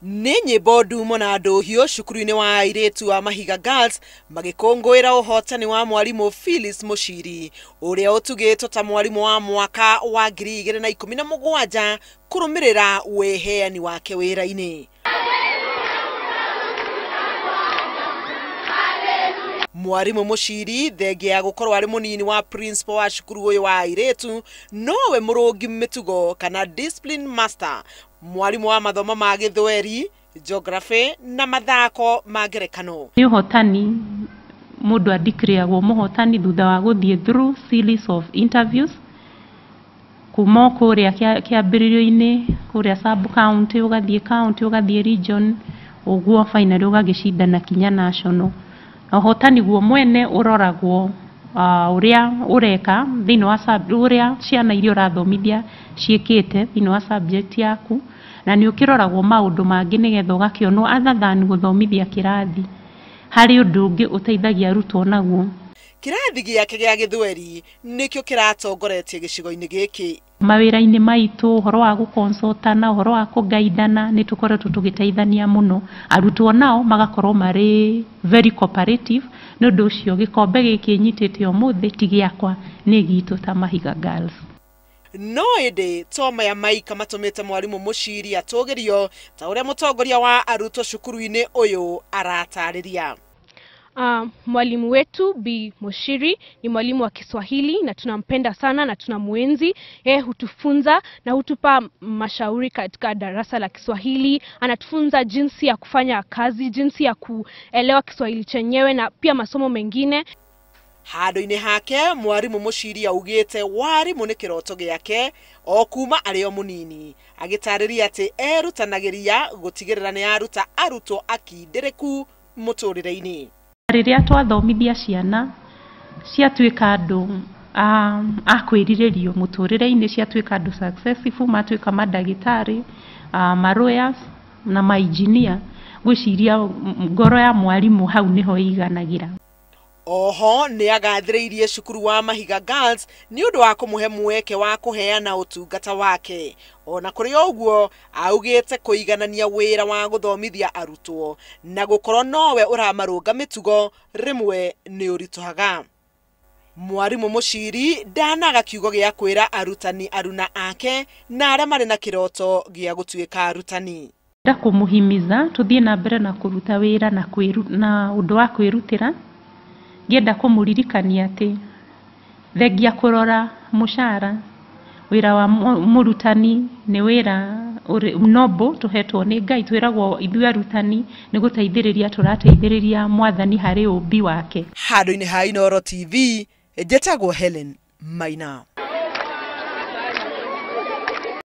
Nĩ nyĩmbo ndumo na ndũhiũ cukuru-ini wa airĩtu wa Mahiga Girls magĩkũngũĩra ũhotani wa Mwarimu Phyllis Muchiri ũrĩa ũtugĩtwo ta mwarimu wa mwaka wa 2017 kũrũmĩrĩra weheani wake wĩra-inĩ. Mwarimu Muchiri thenge ya gũkorwo arĩ mũnini wa principal wa cukuru ũyũ wa airĩtu nowe mũrũngi mĩtugo kana discipline master, mwarimu wa mathomo ma gĩthweri, geography na mathako ma ngerekano. Nĩ ũhotani mũndũ andikĩragwo mũhotani thutha wa gũthiĩ through series of interviews kuma kũrĩa kĩambĩrĩrio-inĩ kũrĩa sub county ũgathiĩ county ũgathiĩ region ũguo finally ũgagĩcindana kinya national. Ũhotani guo mwene ũroragwo uria ureka thĩinĩ wa uria ciana iria ũrathomithia ciĩkĩte thĩinĩ wa subject yaku, na nĩ ũkĩroragwo maũndũ mangĩ nĩgetha ũgakĩonwo other than gũthomithia kĩrathi harĩ ũndũ ũngĩ ũteithagia arutwo naguo. Kĩrathi gĩake gĩa gĩthweri nĩkĩo kĩratongoretie gĩcigo-inĩ gĩkĩ. Mawĩra-inĩ maitũ ũhoro wa gũkonsultana, ũhoro wa kũgaidana nĩ tũkoretwo tũgĩteithania mũno, arutwo nao magakorwo marĩ very cooperative. Nĩ ũndũ ũcio gĩkombe gĩkĩ nyitĩte ũmũthĩ ti gĩakwa, nĩ gitũ ta Mahiga Girls. No ĩndĩ to maya maika matũmĩte Mwarimu Muchiri atũgĩrio ta ũrĩa mũtongoria wa arutwo cukuru-inĩ ũyũ aratarĩria. Mwalimu wetu Bi Muchiri ni mwalimu wa Kiswahili na tunampenda sana na tunamuenzi. Yeye hutufunza na hutupa mashauri katika darasa la Kiswahili. Anatufunza jinsi ya kufanya kazi, jinsi ya kuelewa Kiswahili chenyewe na pia masomo mengine. Handũ-inĩ hake Mwarimu Muchiri augĩte warimũ nĩ kĩroto gĩake o kuma arĩ o mũnini, agĩtarĩria atĩ erutanagĩria gũtigĩrĩra nĩ aruta arutwo akindĩrĩku mũtũrĩre-inĩ. Rĩrĩa twathomithia ciana ciatuĩka andũ a kwĩrirĩrio mũtũrĩre-inĩ, ciatuĩka andũ successful, matuĩka mandagĩtarĩ, lawyers na engineer, gwĩciria ngoro ya mwarimũ hau nĩho iganagĩra. Oho nĩ agathĩrĩirie cukuru wa Mahiga Girls nĩ ũndũ wa kũmũhe mweke wa kũheana ũtungata wake. Ona kũrĩ ũguo augĩte kũiganania wĩra wa gũthomithia arutwo na gũkorwo nowe ũramarũnga mĩtugo rĩmwe nĩ ũritũhaga. Mwarimu Muchiri ndanaga kiugo gĩa kwĩra arutani aruna ake na arĩa marĩ na kĩroto gĩa gũtuĩka arutani. Ndakũmũhimiza tũthiĩ na mbere na kũruta wĩra na ũndũ wa kwĩrutĩra. Ngĩenda kũmũririkania atĩ thengia kũrora mũcara, wĩra wa murutani nĩ wĩra noble tũhetwo nĩ Ngai. Twĩragwo ithuĩ arutani nĩ gũteithĩrĩria, tũrateithĩrĩria mwathani harĩ ũmbi wake. Handũ-inĩ ha Inooro TV, njĩtagwo Helen Maina.